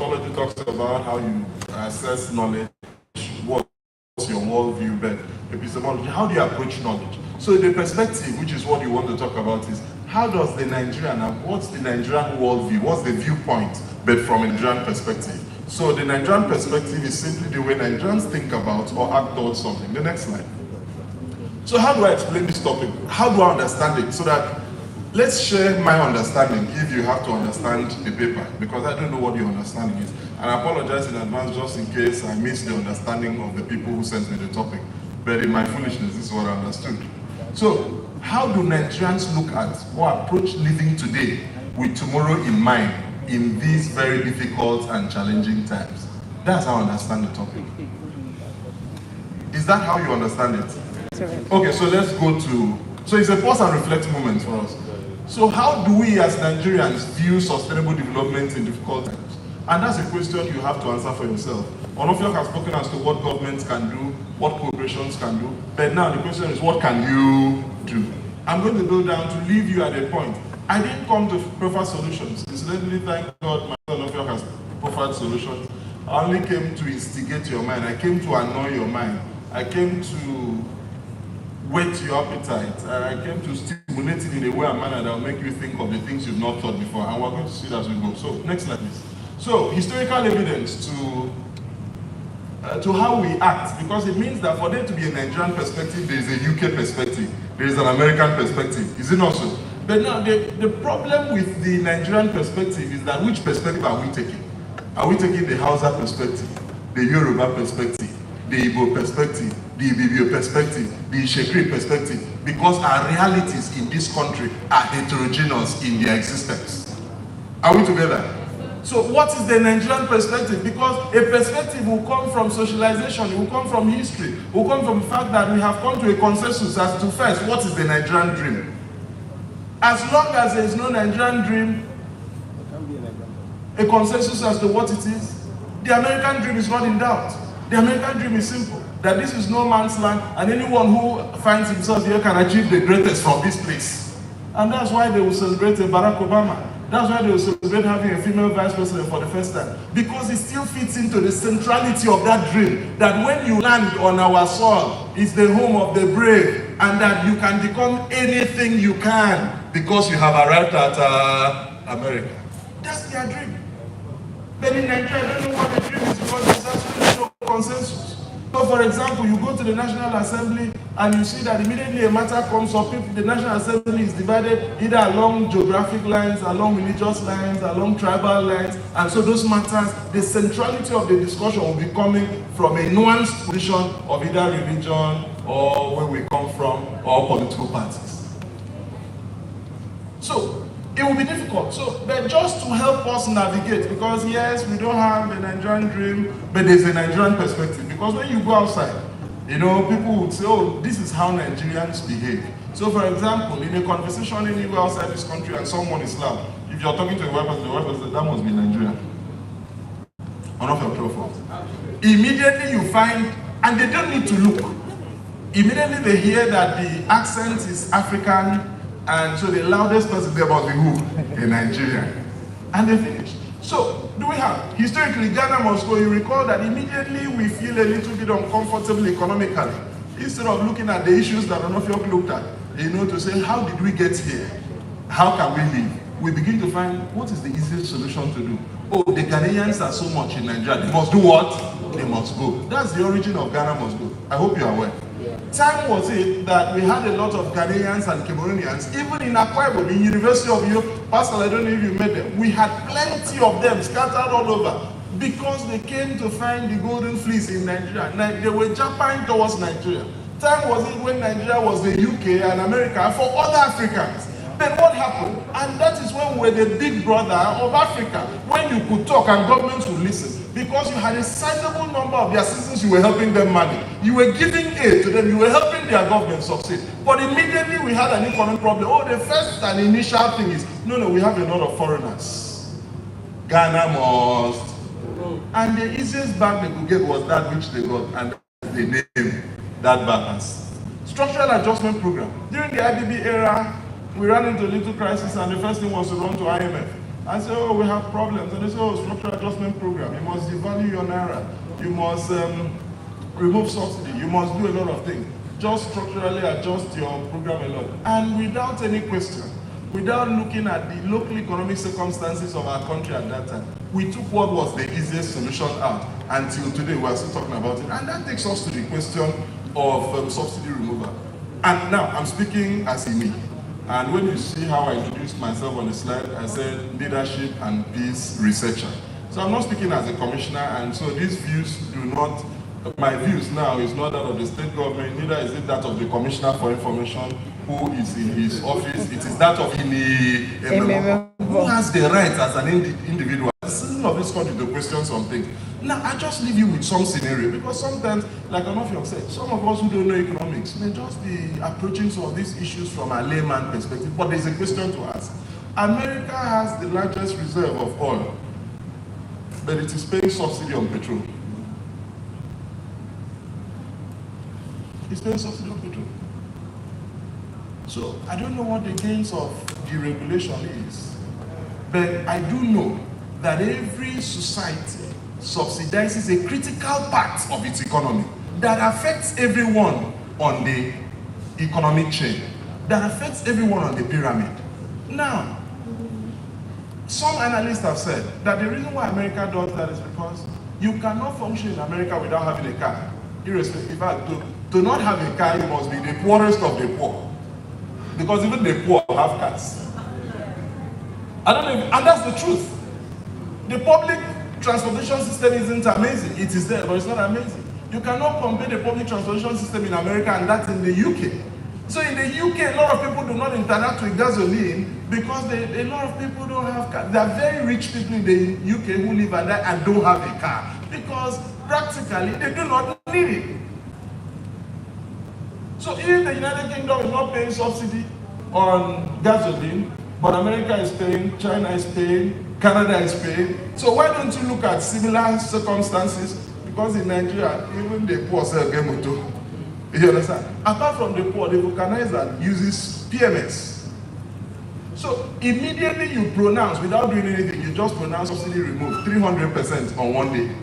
ontology talks about how you assess knowledge, what's your worldview, but epistemology, how do you approach knowledge? So the perspective, which is what you want to talk about, is how does the Nigerian, what's the Nigerian worldview, what's the viewpoint, but from a Nigerian perspective. So the Nigerian perspective is simply the way Nigerians think about or act towards something. The next slide. So how do I explain this topic? How do I understand it? So that, let's share my understanding if you have to understand the paper, because I don't know what your understanding is. And I apologize in advance just in case I missed the understanding of the people who sent me the topic. But in my foolishness, this is what I understood. So, how do Nigerians look at or approach living today with tomorrow in mind in these very difficult and challenging times? That's how I understand the topic. Is that how you understand it? Okay, so let's go to, so it's a pause and reflect moment for us. So how do we as Nigerians view sustainable development in difficult times? And that's a question you have to answer for yourself. Onofio has spoken as to what governments can do, what corporations can do, but now the question is, what can you do? I'm going to go down to leave you at a point. I didn't come to proffer solutions. Incidentally, thank God my Onofio has proffered solutions. I only came to instigate your mind. I came to annoy your mind. I came to whet your appetite. I came to stimulate it in a way and manner that will make you think of the things you've not thought before. And we're going to see that as we go. So, next slide, please. So, historical evidence to how we act, because it means that for there to be a Nigerian perspective, there is a UK perspective, there is an American perspective. Is it not so? But now, the problem with the Nigerian perspective is that which perspective are we taking? Are we taking the Hausa perspective, the Yoruba perspective, the Igbo perspective, the Ibibio perspective, the Ishekri perspective? Because our realities in this country are heterogeneous in their existence. Are we together? So what is the Nigerian perspective? Because a perspective will come from socialization, it will come from history, it will come from the fact that we have come to a consensus as to first, what is the Nigerian dream? As long as there is no Nigerian dream, a consensus as to what it is, the American dream is not in doubt. The American dream is simple, that this is no man's land, and anyone who finds himself here can achieve the greatest from this place. And that's why they will celebrate Barack Obama. That's why they will celebrate having a female vice president for the first time. Because it still fits into the centrality of that dream, that when you land on our soil, it's the home of the brave, and that you can become anything you can because you have arrived at America. That's their dream. But in Nigeria, I don't know what the dream is because there's absolutely no consensus. So for example, you go to the National Assembly and you see that immediately a matter comes up, the National Assembly is divided either along geographic lines, along religious lines, along tribal lines, and so those matters, the centrality of the discussion will be coming from a nuanced position of either religion or where we come from or political parties. So it will be difficult. So, but just to help us navigate, because yes, we don't have a Nigerian dream, but there's a Nigerian perspective. Because when you go outside, you know, people would say, oh, this is how Nigerians behave. So for example, in a conversation anywhere outside this country and someone is loud, if you're talking to a white person, the white person, that must be Nigerian. Or not your true fault. Immediately you find, and they don't need to look. Immediately they hear that the accent is African, and so the loudest person there must be who? A Nigerian. And they finish. So, do we have? Historically, Ghana must go. You recall that immediately we feel a little bit uncomfortable economically. Instead of looking at the issues that Onofio looked at, you know, to say, how did we get here? How can we live? We begin to find, what is the easiest solution to do? Oh, the Ghanaians are so much in Nigeria. They must do what? They must go. That's the origin of Ghana must go. I hope you are aware. Time was it that we had a lot of Ghanaians and Cameroonians, even in Akwa Ibom, in University of Europe. Pastor, I don't know if you met them. We had plenty of them scattered all over because they came to find the golden fleece in Nigeria. They were jumping towards Nigeria. Time was it when Nigeria was the UK and America for other Africans. Then what happened? And that is when we were the big brother of Africa. When you could talk and governments would listen. Because you had a sizable number of their citizens, you were helping them manage. You were giving aid to them, you were helping their government succeed. But immediately we had an economic problem. Oh, the first and initial thing is, no, we have a lot of foreigners. Ghana must. And the easiest bag they could get was that which they got, and they named that bag as Structural Adjustment Program. During the IDB era, we ran into a little crisis, and the first thing was to run to IMF. and say, oh, we have problems. And they say, oh, structural adjustment program. You must devalue your naira. You must remove subsidy. You must do a lot of things. Just structurally adjust your program a lot. And without any question, without looking at the local economic circumstances of our country at that time, we took what was the easiest solution out. Until today, we are still talking about it. And that takes us to the question of subsidy removal. And now, I'm speaking as a me. And when you see how I introduced myself on the slide, I said leadership and peace researcher. So I'm not speaking as a commissioner, and so these views do not, my views now is not that of the state government, neither is it that of the commissioner for information who is in his office. It is that of who has the right as an individual. The citizen of this country to question something. Now, I just leave you with some scenario, because sometimes, like Onofio said, some of us who don't know economics may just be approaching some of these issues from a layman perspective, but there's a question to ask. America has the largest reserve of oil, but it is paying subsidy on petrol. It's paying subsidy on petrol. So, I don't know what the gains of deregulation is, but I do know that every society subsidizes a critical part of its economy that affects everyone on the economic chain, that affects everyone on the pyramid. Now, some analysts have said that the reason why America does that is because you cannot function in America without having a car. Irrespective, in fact, to not have a car, you must be the poorest of the poor. Because even the poor have cars. I don't know, and that's the truth. The public transportation system isn't amazing. It is there, but it's not amazing. You cannot compare the public transportation system in America and that in the UK. So in the UK, a lot of people do not interact with gasoline because a lot of people don't have cars. There are very rich people in the UK who live and don't have a car because practically they do not need it. So if the United Kingdom is not paying subsidy on gasoline, but America is paying, China is paying, Canada is paying. So why don't you look at similar circumstances? Because in Nigeria, even the poor sell gemoto. You understand? Apart from the poor, the vulcanizer uses PMS. So immediately you pronounce, without doing anything, you just pronounce subsidy removed 300% on one day.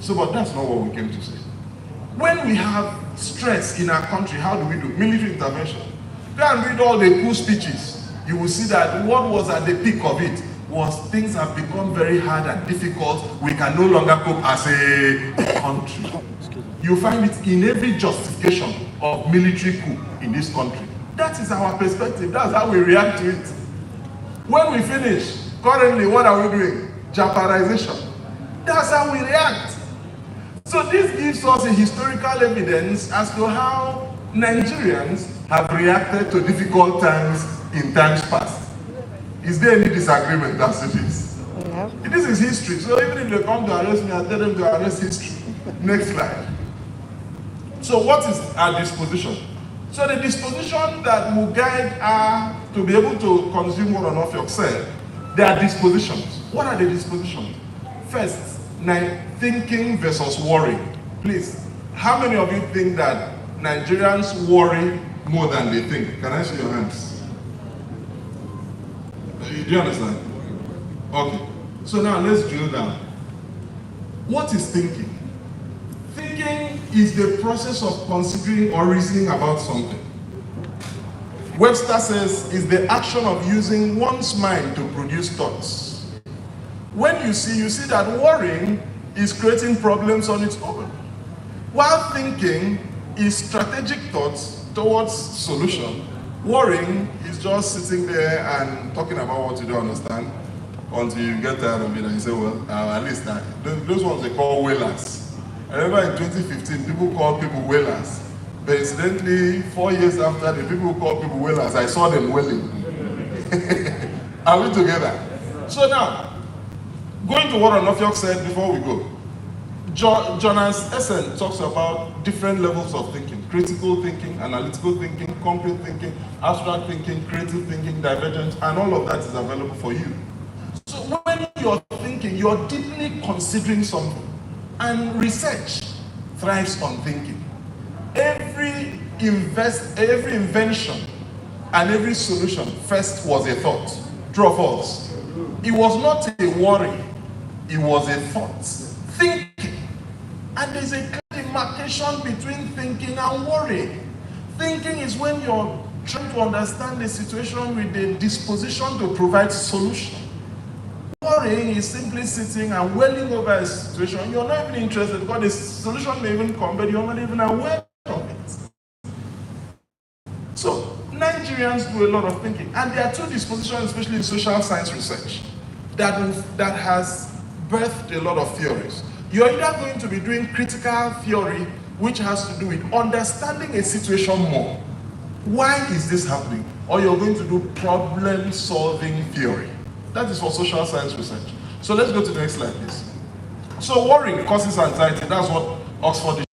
So, but that's not what we came to say. When we have stress in our country, how do we do? Military intervention. Go and read all the cool speeches. You will see that what was at the peak of it was things have become very hard and difficult. We can no longer cope as a country. You find it in every justification of military coup in this country. That is our perspective. That's how we react to it. When we finish, currently, what are we doing? Japarization. That's how we react. So this gives us a historical evidence as to how Nigerians have reacted to difficult times in times past. Is there any disagreement as it is? Yeah. This is history. So even if they come to arrest me, I tell them to arrest history. Next slide. So what is our disposition? So the disposition that will guide our to be able to consume what Onofio said, there are dispositions. What are the dispositions? First, thinking versus worrying. Please, how many of you think that Nigerians worry more than they think? Can I see your hands? Do you understand? Okay. So now let's drill down. What is thinking? Thinking is the process of considering or reasoning about something. Webster says it's the action of using one's mind to produce thoughts. When you see that worrying is creating problems on its own, while thinking is strategic thoughts towards solution. Worrying is just sitting there and talking about what you don't understand until you get tired of it and you say, well, at least that. Those ones they call whalers. I remember in 2015, people called people whalers. But incidentally, 4 years after, the people who called people whalers, I saw them whaling. Are we together? So now, going to what Onofio said before we go. Jonas Essen talks about different levels of thinking: critical thinking, analytical thinking, complete thinking, abstract thinking, creative thinking, divergent, and all of that is available for you. So when you're thinking, you're deeply considering something, and research thrives on thinking. Every invention and every solution first was a thought. True or false? It was not a worry, it was a thought. Thinking. And there's a clear demarcation between thinking and worrying. Thinking is when you're trying to understand the situation with the disposition to provide solution. Worrying is simply sitting and welling over a situation. You're not even interested because the solution may even come, but you're not even aware of it. So Nigerians do a lot of thinking, and there are two dispositions, especially in social science research, that has birthed a lot of theories. You're either going to be doing critical theory, which has to do with understanding a situation more. Why is this happening? Or you're going to do problem-solving theory. That is for social science research. So let's go to the next slide, please. So worrying causes anxiety. That's what Oxford